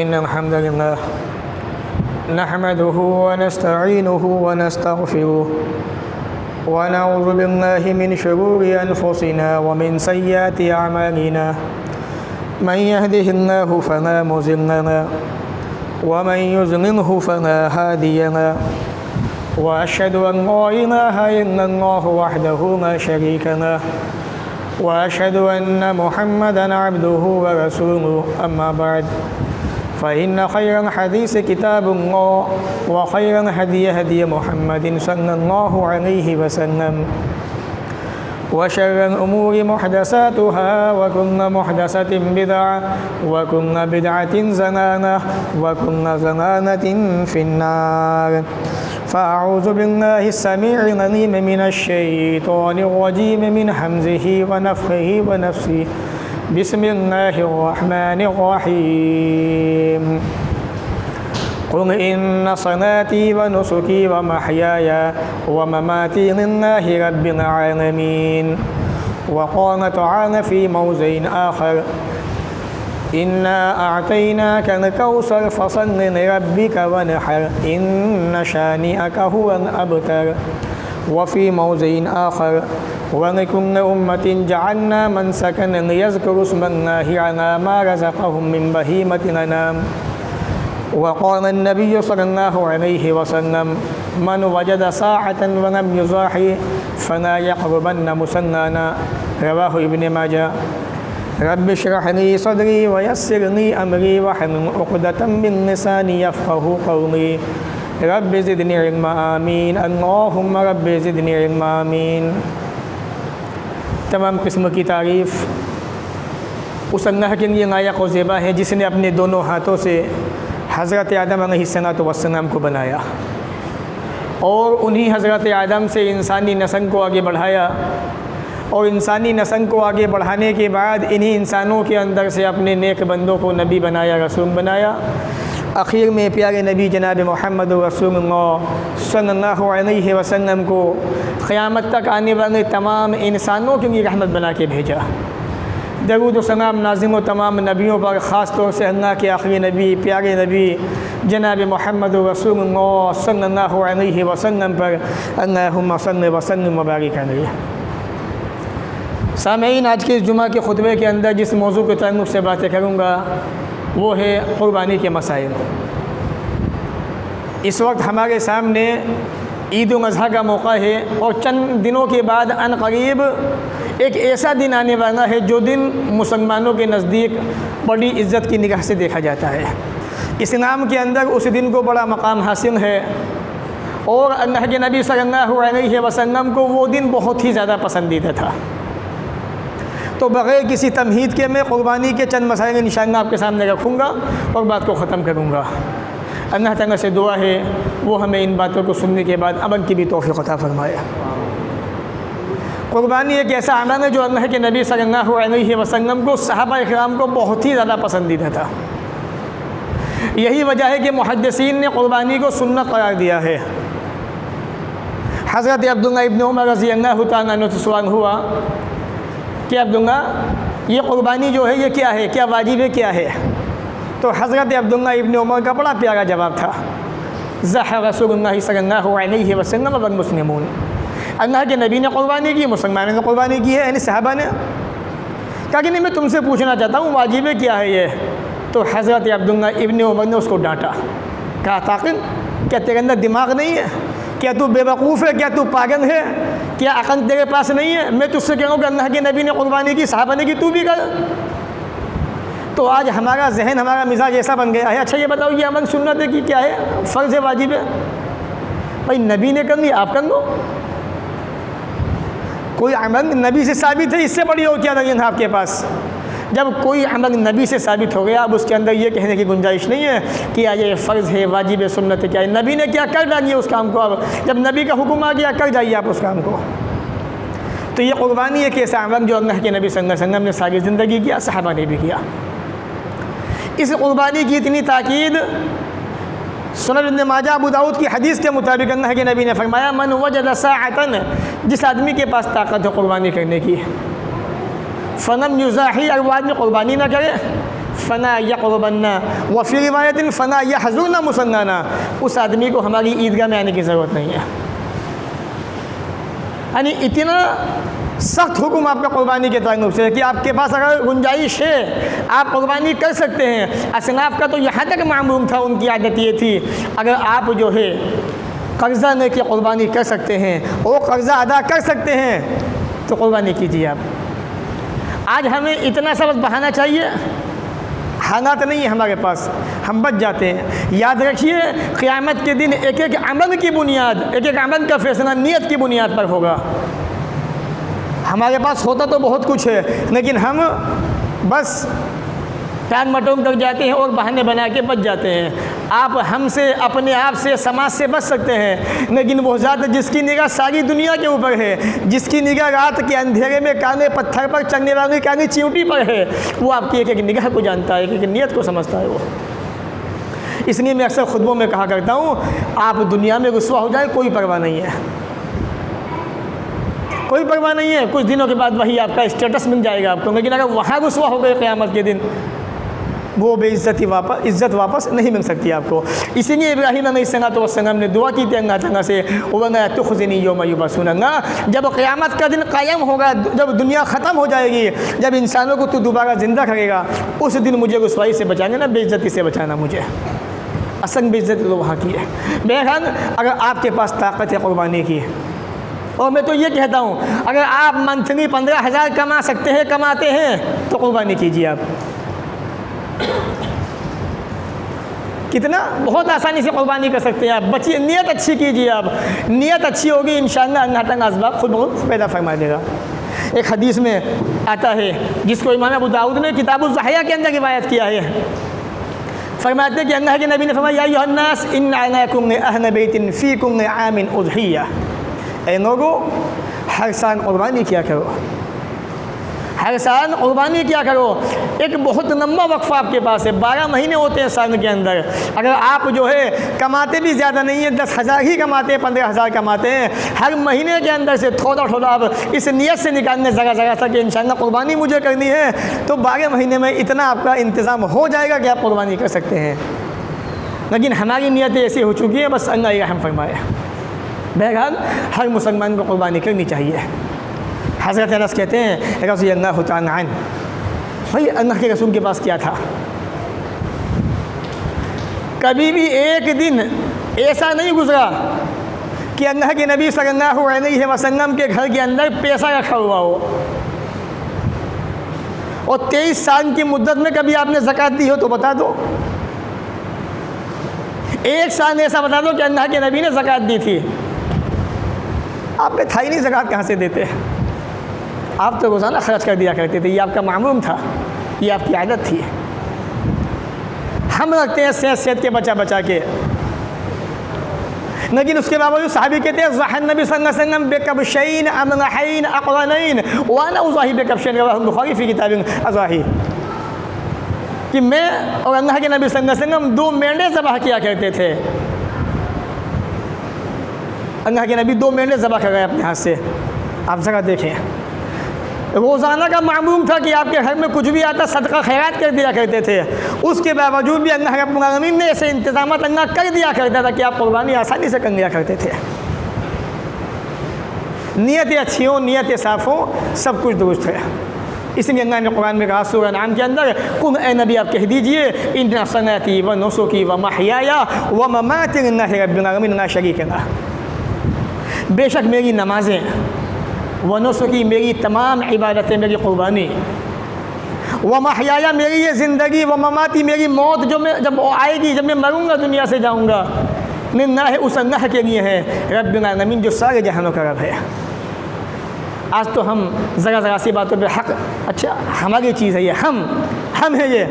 इन्नल हम्दुलिल्लाह नहमदुहु व नस्तईनुहु व नस्तगफिरुहु व नऊज़ु बिल्लाहि मिन शुरूरि अनफुसिना व मिन सय्यिआति अअमालिना मन यहदिहिल्लाहु फला मुज़िल्ल लहु व मन युज़लिल्हु फला हादिय लहु व अशहदु अन ला इलाहा इल्लल्लाहु वहदहु ला शरीका लहु व अशहदु अन्न मुहम्मदन अब्दुहु व रसूलुहु अम्मा बाद फ़इन्न खैरल हदीस किताबुल्लाह व खैरल हदी हदी मुहम्मदिन सल्लल्लाहु अलैहि वसल्लम व शर्रल उमूरि मुहदसातुहा व कुल्लु मुहदसतिन बिदअ व कुल्लु बिदअतिन ज़लालह व कुल्लु ज़लालतिन फिन्नार फ़अऊज़ु बिल्लाहि स्समीइल अलीम मिनश शैतानिर रजीम मिन हम्ज़िहि व नफ़्ख़िहि व नफ़्सिहि बिस्मिल्लाहिर रहमानिर रहीम क़ुल इन्न सलाती व नुसुकी व महयाया व ममाती लिल्लाहि रब्बिल आलमीन व क़ाल तआला फ़ी मौज़िइन आख़र इन्ना अअतैनाकल कौसर फ़सल्लि लिरब्बिका वनहर इन्न शानिअका हुवल अबतर व फ़ी मौज़िइन आख़र वलिकुल्लि उम्मतिन जअलना मनसकन लियज़्कुरु इस्मल्लाहि अला मा रज़क़हुम मिन बहीमतिल अनाम व क़ाल अन्नबिय्यु सल्लल्लाहु अलैहि वसल्लम मन वजद साअतन व लम युज़ाहि फला यक़रबन्न मुसल्लाना रवाहु इब्न माजा। रब्बि इश्रह ली सदरी व यस्सिर ली अमरी वहलुल उक़दतम मिन लिसानी यफ़क़हू क़ौली रब्बि ज़िदनी इल्मा आमीन अल्लाहुम्मा रब्बि ज़िदनी इल्मा आमीन। तमाम किस्म की तारीफ़ उस अल्लाह के लिए लायक व ज़ेबा है जिसने अपने दोनों हाथों से हज़रत आदम अलैहिस्सलातु वस्सलाम को बनाया और उन्हीं हज़रत आदम से इंसानी नस्ल को आगे बढ़ाया और इंसानी नस्ल को आगे बढ़ाने के बाद इन्हीं इंसानों के अंदर से अपने नेक बंदों को नबी बनाया, रसूल बनाया। आखिर में प्यारे नबी जनाब मोहम्मद रसूलुल्लाह सल्लल्लाहु अलैहि वसल्लम को क़यामत तक आने वाले तमाम इंसानों के लिए रहमत बना के भेजा। दरूद व सलाम नाज़िम व तमाम नबियों पर ख़ास तौर से अल्लाह के आखिरी नबी प्यारे नबी जनाब मोहम्मद रसूलुल्लाह सल्लल्लाहु अलैहि वसल्लम पर अल्लाहुम्मा सल्लि व सल्लिम व बारिक अलैहि। सामईन, आज के इस जुमा के खुतबे के अंदर जिस मौजू के ताल्लुक़ से बातें करूँगा वो है क़ुरबानी के मसाइल। इस वक्त हमारे सामने ईद उल अज़हा का मौका है और चंद दिनों के बाद अन करीब एक ऐसा दिन आने वाला है जो दिन मुसलमानों के नज़दीक बड़ी इज़्ज़त की निगाह से देखा जाता है। इस्लाम के अंदर उस दिन को बड़ा मकाम हासिल है और अल्लाह के नबी सल्लल्लाहु अलैहि वसल्लम को वो दिन बहुत ही ज़्यादा पसंदीदा था। तो बग़ैर किसी तमहीद के मैं क़ुरबानी के चंद मसाइल इंशाअल्लाह आपके सामने रखूँगा और बात को ख़त्म करूँगा। अल्लाह ताला से दुआ है वो हमें इन बातों को सुनने के बाद अमल की भी तौफ़ीक़ अता फ़रमाए। क़ुरबानी एक ऐसा अमल है जो अल्लाह के नबी सल्लल्लाहु अलैहि वसल्लम को सहाबा-ए-किराम को बहुत ही ज़्यादा पसंदीदा था। यही वजह है कि मुहद्दिसीन ने क़ुरबानी को सुन्नत करार दिया है। हज़रत अब्दुल्लाह इब्न उमर रज़ियल्लाहु तआला अन्हु से सवाल हुआ कि अब्दुल्ला ये क़ुरबानी जो है ये क्या है, क्या वाजिब है, क्या है? तो हज़रत अब्दुल्लाह इब्न उमर का बड़ा प्यारा जवाब था, ज़हा रसूलुल्लाह सल्लल्लाहु अलैहि वसल्लम वल मुस्लिमून। अल्लाह के नबी ने क़ुरबानी की, मुसलमानों ने क़ुरबानी की है, यानी सहाबा ने। कहा कि नहीं, मैं तुमसे पूछना चाहता हूँ वाजिब है क्या है ये? तो हज़रत अब्दुल्लाह इब्न उमर ने उसको डांटा, कहा ताक़िल, क्या तेरे अंदर दिमाग नहीं है? क्या तू बेवकूफ़ है? क्या तू पागल है? क्या अक़ल तेरे पास नहीं है? मैं तुझसे कह रहा हूँ कि अल्लाह के नबी ने क़ुरबानी की, सहाबा ने की, तू भी कर। तो आज हमारा जहन, हमारा मिजाज ऐसा बन गया है, अच्छा ये बताओ ये अमल सुन्नत है कि क्या है, फ़र्ज़ है, वाजिब है? भाई नबी ने कर लिया, आप कर लो। कोई अमल नबी से साबित है, इससे बड़ी और क्या दलील है आपके पास? जब कोई अमल नबी से साबित हो गया, अब उसके अंदर ये कहने की गुंजाइश नहीं है कि ये फ़र्ज़ है, वाजिब है, सुन्नत है, क्या है? नबी ने क्या कर डालिए उस काम को। अब जब नबी का हुक्म आ गया, कर जाइए आप उस काम को। तो ये क़ुरबानी एक ऐसा अमल जो अल्लाह के नबी सल्लल्लाहु अलैहि वसल्लम ने सारी ज़िंदगी किया, सहाबा ने भी किया। इस क़ुरबानी की इतनी ताकीद सुनन इब्न माजा अबू दाऊद की हदीस के मुताबिक अल्लाह के नबी ने फरमाया, मन वजद साअतन, जिस आदमी के पास ताकत है क़ुरबानी करने की, फ़नम युज़ाही, अगर वो आदमी क़ुरबानी ना करे, फ़ना यक़रबन्ना व फ़ी रिवायतिन फ़ना यहज़ुरना मुसन्नाना, उस आदमी को हमारी ईदगाह में आने की ज़रूरत नहीं है। यानी इतना सख्त हुक्म आपका कुर्बानी के ताल्लुक़ से कि आपके पास अगर गुंजाइश है आप कुर्बानी कर सकते हैं। असनाफ का तो यहाँ तक मामूम था, उनकी आदत ये थी अगर आप जो है कर्ज़ा ने की कुर्बानी कर सकते हैं, वो कर्ज़ा अदा कर सकते हैं तो कुर्बानी कीजिए आप। आज हमें इतना सा बस बहाना चाहिए, हालात नहीं है हमारे पास, हम बच जाते हैं। याद रखिए क़यामत के दिन एक एक अमल की बुनियाद, एक एक अमल का फैसला नियत की बुनियाद पर होगा। हमारे पास होता तो बहुत कुछ है लेकिन हम बस टांग मटोंग कर जाते हैं और बहाने बना के बच जाते हैं। आप हमसे, अपने आप से, समाज से बच सकते हैं, लेकिन वो ज़ात जिसकी निगाह सारी दुनिया के ऊपर है, जिसकी निगाह रात के अंधेरे में काले पत्थर पर चलने वाली काली चींटी पर है, वो आपकी एक एक निगाह को जानता है, एक एक नियत को समझता है वो। इसलिए मैं अक्सर खुतबों में कहा करता हूँ, आप दुनिया में रुसवा हो जाए कोई परवाह नहीं है, कोई परवाह नहीं है। कुछ दिनों के बाद वही आपका स्टेटस मिल जाएगा आपको, लेकिन अगर वहाँ रुसवा हो गए क़यामत के दिन, वो बेइज्जती वापस, इज़्ज़त वापस नहीं मिल सकती आपको। इसीलिए इब्राहीम अलैहिस्सलाम ने दुआ की थी अल्लाह ताला से, वला तुख़ज़िनी यौम युबअसून, जब क़यामत का दिन कायम होगा, जब दुनिया ख़त्म हो जाएगी, जब इंसानों को तू दोबारा ज़िंदा करेगा, उस दिन मुझे रुसवाई से बचाना, ना बेइज्जती से बचाना मुझे। असल बेइज्जती तो वहाँ की है। बहरहाल अगर आपके पास ताकत है कुर्बानी की, और मैं तो ये कहता हूँ अगर आप मंथली 15,000 कमा सकते हैं, कमाते हैं, तो कुर्बानी कीजिए आप। कितना बहुत आसानी से कुर्बानी कर सकते हैं आप। बचिए, नियत अच्छी कीजिए आप, नियत अच्छी होगी इंशाअल्लाह अल्लाह ताला असबाब खुद बहुत पैदा फरमा देगा। एक हदीस में आता है जिसको इमाम अबू दाऊद ने किताबुल ज़हिया के अंदर रिवायत किया है, फरमाते हैं कि अल्लाह के नबी ने फरमाया, या अय्युहन्नास इन्ना अनाकुम अहल बैतिन फ़ीकुम आमिन उज़हिया, ऐ लोगों हर साल कुर्बानी किया करो, हर साल कुर्बानी किया करो। एक बहुत लंबा वक्फ़ा आपके पास है, 12 महीने होते हैं साल के अंदर। अगर आप जो है कमाते भी ज़्यादा नहीं है, 10,000 ही कमाते हैं, 15,000 कमाते हैं, हर महीने के अंदर से थोड़ा थोड़ा आप इस नियत से निकालने ज़रा ज़रा था कि इंशाअल्लाह कुर्बानी मुझे करनी है, तो 12 महीने में इतना आपका इंतज़ाम हो जाएगा कि आप कुर्बानी कर सकते हैं। लेकिन हमारी नियतें ऐसी हो चुकी हैं, बस अल्लाह रहम फरमाए। बहरहाल हर मुसलमान को कुर्बानी करनी चाहिए। हज़रत अनस कहते हैं रज़ियल्लाहु तआला अन्हु, भाई अल्लाह के रसूल के पास क्या था, कभी भी एक दिन ऐसा नहीं गुजरा कि अल्लाह के नबी सल्लल्लाहु अलैहि वसल्लम के घर के अंदर पैसा रखा हुआ हो। और 23 साल की मुद्दत में कभी आपने ज़कात दी हो तो बता दो, एक साल ऐसा बता दो कि अल्लाह के नबी ने ज़कात दी थी। आपने था ही नहीं, ज़कात कहाँ से देते, आप तो रोज़ाना खर्च कर दिया करते थे, ये आपका मामूम था, ये आपकी आदत थी। हम रखते हैं सेहत के बचा बचा के, लेकिन उसके बावजूद साहबी कहते हैं ज़हन नबी सल्लल्लाहु अलैहि वसल्लम बेकबशैन अमलहैन अक़रनैन वाना उज़ाही बेकबशैन, रवाहुल बुखारी फ़ी किताब अज़ाही, कि मैं और अल्लाह के नबी सल्लल्लाहु अलैहि वसल्लम 2 मेंढे ज़बह किया करते थे। अल्लाह के नबी 2 मेंढे ज़बह कर गए अपने हाथ से। आप ज़रा देखें, रोज़ाना का मामूम था कि आपके घर में कुछ भी आता सदका खैरात कर दिया करते थे। उसके बावजूद भी अल्लाह रब्बुल आलमीन ने ऐसे इंतज़ाम अल्लाह कर दिया करता था कि आप कुर्बानी आसानी से कर लिया करते थे। नियतें अच्छी हो, नियतें साफ़ हो, सब कुछ दुरुस्त है। इसलिए अल्लाह ने कुरान में कहा सूरह अनआम के अंदर, कुल ए नबी आप कह दीजिए इन्ना सलाती व नुसुकी व महयाया व ममाती लिल्लाहि रब्बिल आलमीन ला शरीका लह, बेशक मेरी नमाज़ें व नुसुकी मेरी तमाम इबादतें, मेरी क़ुर्बानी, व महयाया मेरी ये ज़िंदगी, व ममाती मेरी मौत जो मैं जब आएगी, जब मैं मरूँगा दुनिया से जाऊँगा, लिल्लाहि उस अल्लाह के लिए है, रब्बिल आलमीन जो सारे जहानों का रब है। आज तो हम ज़रा सी बातों पे हक़, अच्छा हमारी चीज़ है ये, हम है ये,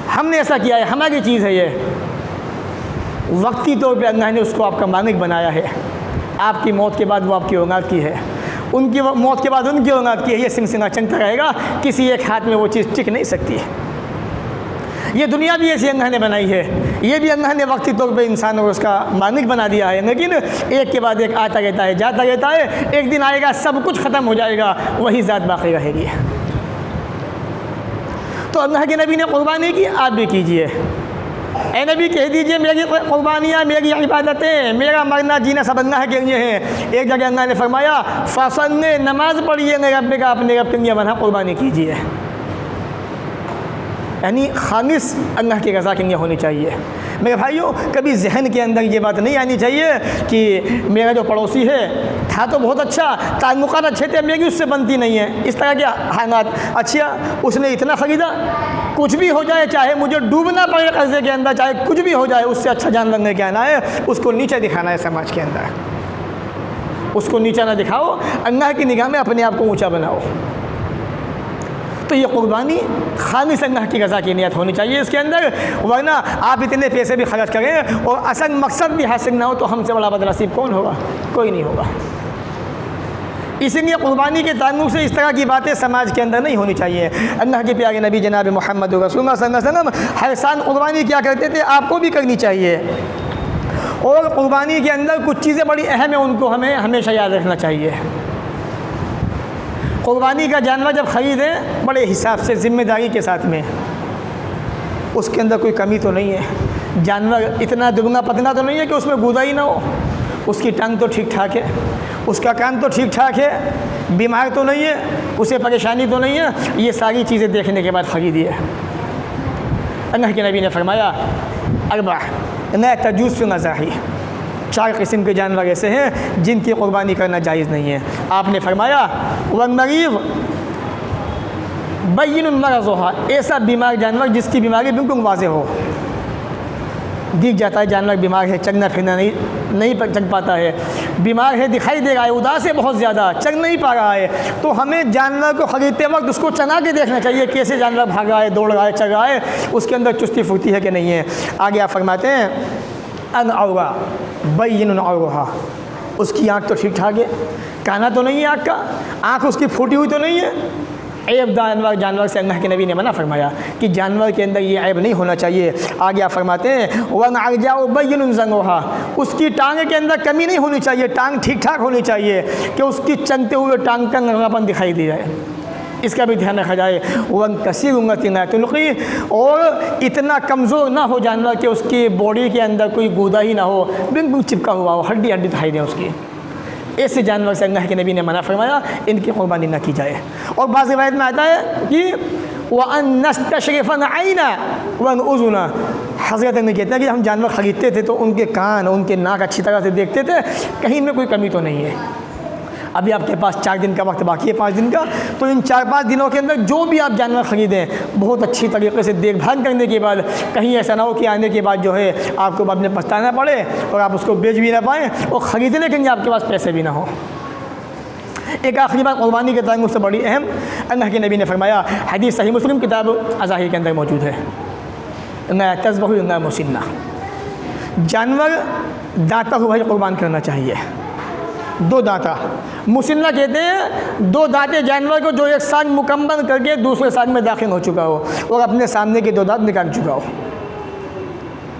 हमने ऐसा किया है, हमारी चीज़ है ये। वक्ती तौर पे अल्लाह ने उसको आपका मालिक बनाया है। आपकी मौत के बाद वो आपकी औलाद की है, उनकी मौत के बाद उनकी औलाद की है। ये सिलसिला चलता रहेगा, किसी एक हाथ में वो चीज़ टिक नहीं सकती है। ये दुनिया भी ऐसी अल्लाह ने बनाई है, ये भी अल्लाह ने वक्ती तौर पे इंसान को उसका मालिक बना दिया है। लेकिन एक के बाद एक आता रहता है, जाता रहता है, एक दिन आएगा सब कुछ ख़त्म हो जाएगा, वही ज़ात बाकी रहेगी। तो अल्लाह के नबी ने कुर्बानी की, आप भी कीजिए। ए नबी कह दीजिए मेरी कुर्बानियाँ, मेरी इबादतें, मेरा मरना जीना सब अल्लाह के लिए है। एक जगह अल्लाह ने फरमाया फ़सल्ले, नमाज़ पढ़िए रब का, अपने रब के लिए बना कुर्बानी कीजिए। यानी खालिस अल्लाह की रज़ा के लिए होनी चाहिए। मेरे भाइयों, कभी जहन के अंदर ये बात नहीं आनी चाहिए कि मेरा जो पड़ोसी है था तो बहुत अच्छा, ताल्लुकात अच्छे थे, मेरी उससे बनती नहीं है, इस तरह के हालात। अच्छा, उसने इतना ख़रीदा, कुछ भी हो जाए, चाहे मुझे डूबना पड़े कर्जे के अंदर, चाहे कुछ भी हो जाए, उससे अच्छा जानवर लेके आना है, उसको नीचे दिखाना है समाज के अंदर। उसको नीचा ना दिखाओ, अल्लाह की निगाह में अपने आप को ऊँचा बनाओ। तो ये कुर्बानी खालिस अल्लाह की रज़ा की नियत होनी चाहिए इसके अंदर, वरना आप इतने पैसे भी खर्च करें और असल मकसद भी हासिल ना हो तो हमसे बड़ा बदनसीब कौन होगा? कोई नहीं होगा। इसीलिए कुर्बानी के ताल्लुक़ से इस तरह की बातें समाज के अंदर नहीं होनी चाहिए। अल्लाह के प्यारे नबी जनाब मोहम्मद रसूलुल्लाह सल्लल्लाहु अलैहि वसल्लम हर साल कुर्बानी क्या करते थे, आपको भी करनी चाहिए। और कुर्बानी के अंदर कुछ चीज़ें बड़ी अहम है, उनको हमें हमेशा याद रखना चाहिए। कुर्बानी का जानवर जब ख़रीदें बड़े हिसाब से, ज़िम्मेदारी के साथ में, उसके अंदर कोई कमी तो नहीं है। जानवर इतना दुगना पतला तो नहीं है कि उसमें गूदा ही ना हो, उसकी टांग तो ठीक ठाक है, उसका कान तो ठीक ठाक है, बीमार तो नहीं है, उसे परेशानी तो नहीं है। ये सारी चीज़ें देखने के बाद ख़रीदिए। अल्लाह के नबी ने फरमाया अरबा न तजूज़ फिल मज़ाही, 4 किस्म के जानवर ऐसे हैं जिनकी कुर्बानी करना जायज़ नहीं है। आपने फरमाया वन्नरीज़ बय्यिनुन मरज़ुहा, ऐसा बीमार जानवर जिसकी बीमारी बिल्कुल वाज़ेह हो, दिख जाता है जानवर बीमार है, चलना फिरना नहीं चल पाता है, बीमार है, दिखाई दे रहा है, उदास है बहुत ज़्यादा, चल नहीं पा रहा है, तो हमें जानवर को ख़रीदते वक्त उसको चला के देखना चाहिए कैसे जानवर भाग रहा है, दौड़ रहा है, चल रहा है, उसके अंदर चुस्ती फुर्ती है कि नहीं है। आगे आप फरमाते हैं अन औरा बय्यिनुन औरहा, उसकी आँख तो ठीक ठाक है, काना तो नहीं है आँख का, आँख उसकी फूटी हुई तो नहीं है। ऐब जानवर से अल्लाह के नबी ने मना फरमाया कि जानवर के अंदर ये ऐब नहीं होना चाहिए। आगे आप फरमाते हैं वन अर्जाउ बय्यिनुन ज़ंगुहा, उसकी टांग के अंदर कमी नहीं होनी चाहिए, टांग ठीक ठाक होनी चाहिए कि उसकी चलते हुए टांग का नंगापन दिखाई दे जाए, इसका भी ध्यान रखा जाए। वन कसीर उंगतिना तुलकी, और इतना कमज़ोर ना हो जानवर कि उसकी बॉडी के अंदर कोई गूदा ही ना हो, बिल्कुल चिपका हुआ हो, हड्डी हड्डी दिखाई दे उसकी, ऐसे जानवर से अल्लाह के नबी ने मना फरमाया इनकी कुर्बानी ना की जाए। और बाज़ रिवायत में आता है कि वअन नस्तशरिफ़न आइना वन उज़ुना, हज़रत ने कहते हैं कि हम जानवर ख़रीदते थे तो उनके कान, उनके नाक अच्छी तरह से देखते थे, कहीं इनमें कोई कमी तो नहीं है। अभी आपके पास 4 दिन का वक्त बाकी है, 5 दिन का, तो इन 4-5 दिनों के अंदर जो भी आप जानवर ख़रीदें बहुत अच्छी तरीके से देखभाल करने के बाद, कहीं ऐसा ना हो कि आने के बाद जो है आपको बाद में पछताना पड़े और आप उसको बेच भी ना पाएँ और ख़रीदने के लिए आपके पास पैसे भी ना हो। एक आखिरी बात कुर्बानी के ताल्लुक़ से बड़ी अहम, अल्लाह के नबी ने फरमाया, हदीस सही मुस्लिम किताब अज़ाही के अंदर मौजूद है, न तज़बहु न मुसिन्ना, जानवर दाता हुआ ही कुर्बान करना चाहिए। 2 दांता, मुसिन्ना कहते हैं 2 दांते जानवर को जो एक साल मुकम्मल करके दूसरे साल में दाखिल हो चुका हो और अपने सामने के 2 दांत निकाल चुका हो।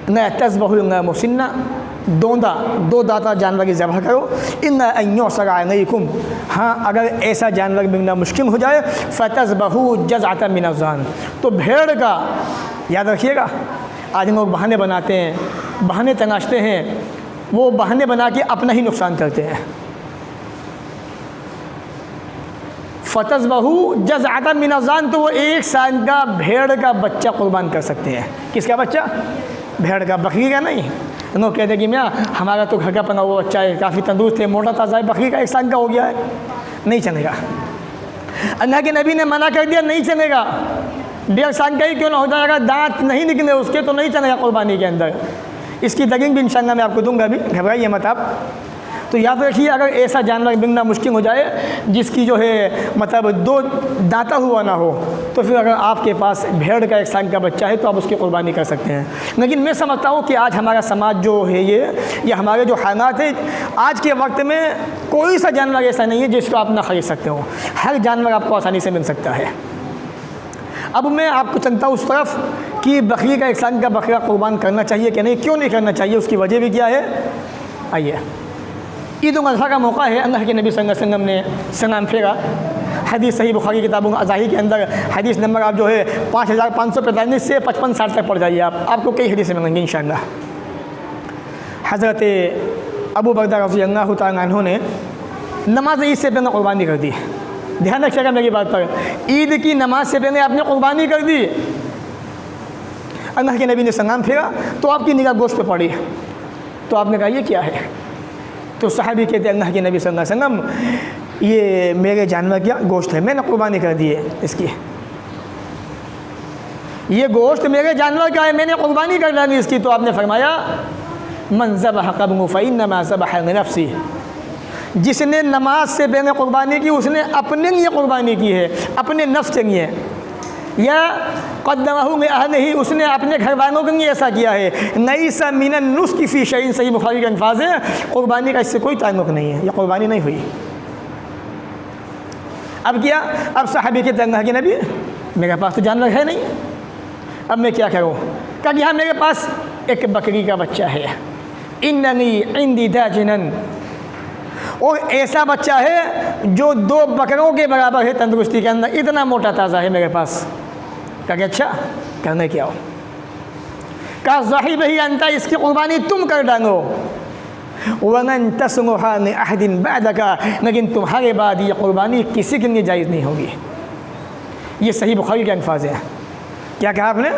न तज़बहु न मुसिन्ना, 2 दांता जानवर की ज़बह करो। इन अय्युसरअलैकुम, हाँ अगर ऐसा जानवर मिलना मुश्किल हो जाए, फ़तज़बहु जज़अतन मिनज़्ज़ान, तो भेड़ का, याद रखिएगा आज लोग बहाने बनाते हैं, बहाने तलाशते हैं, वो बहाने बना के अपना ही नुकसान करते हैं। फ़तज़बहु जज़अतन मिनज़्ज़ान, तो वो 1 साल का भेड़ का बच्चा कुर्बान कर सकते हैं। किसका बच्चा? भेड़ का, बकरी का नहीं। लोग कहते हैं कि मियाँ हमारा तो घर का पना हुआ बच्चा है, काफ़ी तंदुरुस्त है, मोटा ताज़ा है, बकरी का 1 साल का हो गया है, नहीं चलेगा। अल्लाह के नबी ने मना कर दिया, नहीं चलेगा। 1.5 साल का ही क्यों ना हो जाएगा, दांत नहीं निकले उसके तो नहीं चलेगा कुर्बानी के अंदर। इसकी दलील भी इंशाअल्लाह मैं आपको दूंगा, अभी घबराइए मत आप। तो याद रखिए अगर ऐसा जानवर मिलना मुश्किल हो जाए जिसकी जो है मतलब 2 दांता हुआ ना हो, तो फिर अगर आपके पास भेड़ का 1 साल का बच्चा है तो आप उसकी कुर्बानी कर सकते हैं। लेकिन मैं समझता हूँ कि आज हमारा समाज जो है ये हमारे जो हालात है, आज के वक्त में कोई सा जानवर ऐसा नहीं है जिसको आप ना ख़रीद सकते हो, हर जानवर आपको आसानी से मिल सकता है। अब मैं आपको चलता हूँ उस तरफ कि बकरी का 1 साल का बकरा कुर्बान करना चाहिए कि नहीं, क्यों नहीं करना चाहिए, उसकी वजह भी क्या है। आइए, ईद उल अज़हा का मौका है, अल्लाह के नबी सल्लल्लाहु अलैहि वसल्लम ने सलाम फेरा, हदीस सही बुखारी किताबों अज़ाही के अंदर हदीस नंबर आप जो है 5545 से 5560 तक पढ़ जाइए आपको कई हदीसें मिलेंगी इंशाअल्लाह। हज़रत अबू बकर रज़ी अल्लाह तआला अन्हु ने नमाज ईद से पहले कुर्बानी कर दी। ध्यान रखिएगा मेरी बात पर, ईद की नमाज से पहले आपने कुर्बानी कर दी। अल्लाह के नबी ने सलाम फेरा तो आपकी निगाह गोश्त पे पड़ी, तो आपने कहा ये क्या है? तो सहाबी कहते अल्लाह के नबी सल्लल्लाहु अलैहि वसल्लम ये मेरे जानवर क्या गोश्त है, मैंने कुर्बानी कर दी है इसकी, ये गोश्त मेरे जानवर का है, मैंने कुर्बानी कर डाली इसकी। तो आपने फरमाया मन ज़बह क़ब्ल फ़इन्नमा ज़बह लिनफ़्सी, जिसने नमाज से पहले कुर्बानी की उसने अपने लिए कुर्बानी की है, अपने नफ्स के लिए, या क़द्दमहु लिअहलिही, उसने अपने घर वालों के लिए ऐसा किया है। लैसा मिनन नुस्क फ़ी शैइन, सही बुखारी के अल्फाज़ है, कुर्बानी का इससे कोई ताल्लुक़ नहीं है, यह कुर्बानी नहीं हुई। अब क्या, अब सहाबी के अल्लाह के नबी मेरे पास तो जानवर है नहीं, अब मैं क्या करूँ? कहा यहाँ मेरे पास एक बकरी का बच्चा है, इन्ननी इंदी दाजिनन, और ऐसा बच्चा है जो 2 बकरों के बराबर है तंदुरुस्ती के अंदर, इतना मोटा ताज़ा है मेरे पास। कहा अच्छा करने क्या हो? कहा ज़ाहिब ही अंता, इसकी कुर्बानी तुम कर डालो, वलन तस्मुहा लिअहदिन बअदका, लेकिन तुम्हारे बाद ये कुर्बानी किसी के लिए जायज़ नहीं होगी। ये सही बुखारी के अल्फाज़ हैं। क्या कहा आपने?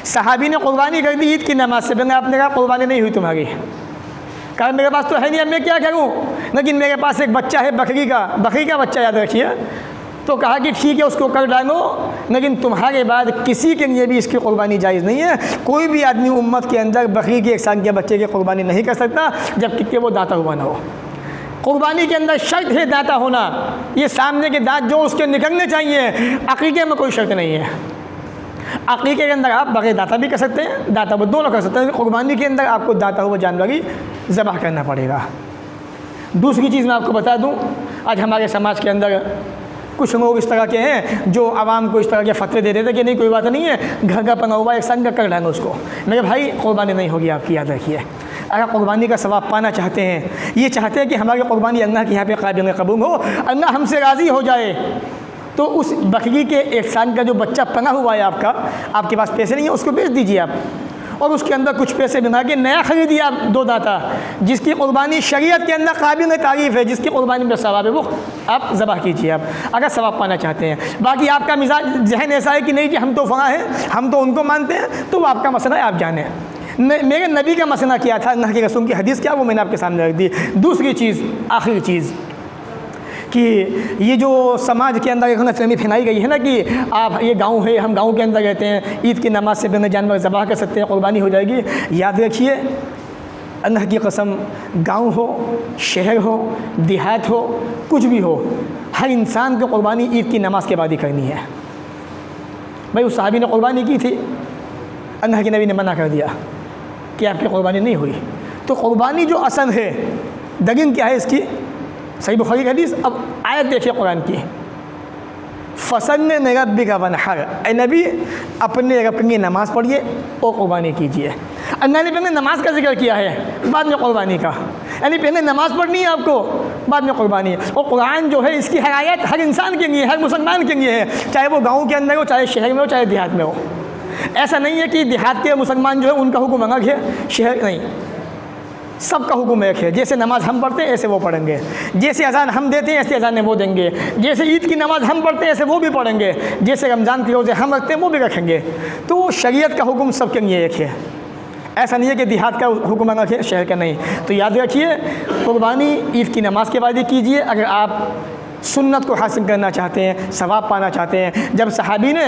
सहाबी ने कुर्बानी कर दी ईद की नमाज से पहले, आपने कहा कुर्बानी नहीं हुई तुम्हारी। कहा मेरे पास तो है नहीं, अब मैं क्या करूं? लेकिन मेरे पास एक बच्चा है बकरी का बच्चा, याद रखिए। तो कहा कि ठीक है उसको कर डालो, लेकिन तुम्हारे बाद किसी के लिए भी इसकी कुर्बानी जायज़ नहीं है। कोई भी आदमी उम्मत के अंदर बकरी के 1 साल के बच्चे की कुर्बानी नहीं कर सकता जब तक कि वो दाता हुआ ना हो। कुर्बानी के अंदर शर्त है दाता होना, ये सामने के दांत जो उसके निकलने चाहिए। अक़ीक़े में कोई शर्त नहीं है। अक़ीक़े के अंदर आप बग़ैर दाता भी कर सकते हैं, दाता वो दोनों कर सकते हैं, कुर्बानी के अंदर आपको दाता हुआ जानवर ही ज़बह करना पड़ेगा। दूसरी चीज़ मैं आपको बता दूं, आज हमारे समाज के अंदर कुछ लोग इस तरह के हैं जो आवाम को इस तरह के फतवे दे देते कि नहीं कोई बात नहीं है, घर का पना हुआ एक संग कर डालो उसको। मेरे भाई कुर्बानी नहीं होगी आपकी, याद रखिए। अगर कुर्बानी का सवाब पाना चाहते हैं, ये चाहते हैं कि हमारी कुर्बानी अल्लाह के यहाँ पे काबिल कबूल हो, अल्लाह हमसे राज़ी हो जाए, तो उस बकरी के 1 साल का जो बच्चा पना हुआ है आपके पास पैसे नहीं है, उसको बेच दीजिए आप, और उसके अंदर कुछ पैसे बना के नया खरीदिए आप 2 दाता, जिसकी कुर्बानी शरीयत के अंदर काबिल तारीफ़ है, जिसकी कुर्बानी में सवाब है, वो आप ज़बह कीजिए आप, अगर सवाब पाना चाहते हैं। बाकी आपका मिजाज जहन ऐसा है कि नहीं जी हम तो फ़ना हैं, हम तो उनको मानते हैं, तो वो आपका मसला है, आप जाने। मेरे नबी का मसला क्या था, अल्लाह के रसूल की हदीस क्या, वो मैंने आपके सामने रख दी। दूसरी चीज़, आखिरी चीज़, कि ये जो समाज के अंदर एक गलतफहमी फैलाई गई है ना कि आप ये गांव है, हम गांव के अंदर रहते हैं, ईद की नमाज से पहले जानवर ज़बह कर सकते हैं, कुर्बानी हो जाएगी। याद रखिए, अल्लाह की कसम, गांव हो, शहर हो, देहात हो, कुछ भी हो, हर इंसान को कुर्बानी ईद की नमाज के बाद ही करनी है। भाई उस सहाबी ने कुर्बानी की थी, अल्लाह के नबी ने मना कर दिया कि आपकी कुर्बानी नहीं हुई। तो कुर्बानी जो असल है, दलील क्या है इसकी? सही बुखारी की हदीस। अब आयत देखिए कुरान की, फ़सल रब्बी का वनहर, ए नबी अपने रब की नमाज़ पढ़िए और कुर्बानी कीजिए। अल्लाह ने पहले नमाज का जिक्र किया है, बाद में कुर्बानी का, यानी पहले नमाज़ पढ़नी है आपको, बाद में कुर्बानी है। और कुरान जो है इसकी हर आयत हर इंसान के लिए, हर मुसलमान के लिए है, चाहे वो गाँव के अंदर हो, चाहे शहर में हो, चाहे देहात में हो। ऐसा नहीं है कि देहात के मुसलमान जो है उनका हुक्म अलग है, शहर नहीं, सबका हुक्म एक है। जैसे नमाज हम पढ़ते हैं ऐसे वो पढ़ेंगे, जैसे अजान हम देते हैं ऐसे अजान वो देंगे, जैसे ईद की नमाज हम पढ़ते हैं ऐसे वो भी पढ़ेंगे, जैसे रमज़ान के रोज़े हम रखते हैं वो भी रखेंगे। तो शरीयत का हुक्म सबके लिए एक है, ऐसा नहीं है कि देहात का हुक्म अलग है, शहर का नहीं। तो याद रखिए, कुर्बानी ईद की नमाज के बाद ही कीजिए अगर आप सुन्नत को हासिल करना चाहते हैं, सवाब पाना चाहते हैं। जब सहाबी ने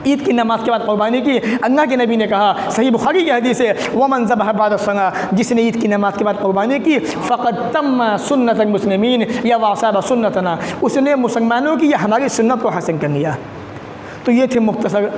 ईद की नमाज के बाद कुर्बानी की, अल्लाह के नबी ने कहा, सही बुखारी की हदीस है, वमन ज़बह बाद सना, जिसने ईद की नमाज के बाद कुर्बानी की, फ़क़द तम्म सुन्नत मुस्लिमीन या वासाब सुन्नतना, उसने मुसलमानों की या हमारी सुन्नत को हासिल कर लिया। तो ये थे मुख्तसर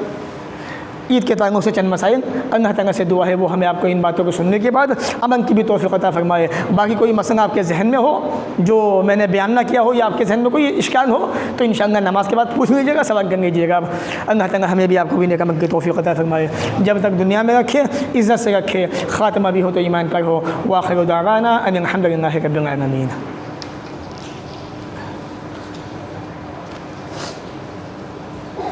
ईद के ताल्लुक़ से चंद मसाइल। अल्लाह ताला से दुआ है वो हमें आपको इन बातों को सुनने के बाद अमल की भी तौफ़ीक़ अता फ़रमाए। बाकी कोई मसला आपके जहन में हो जो मैंने बयान ना किया हो या आपके जहन में कोई इश्काल हो तो इंशाअल्लाह नमाज के बाद पूछ लीजिएगा, सवाल कर लीजिएगा। अल्लाह ताला हमें भी आपको भी नेक अमल की तौफ़ीक़ अता फ़रमाए, जब तक दुनिया में रखे, इज़्ज़त से रखे, ख़ात्मा भी हो तो ईमान पर हो। व आख़िरु दावाना अनिल हम्दुलिल्लाहि रब्बिल आलमीन।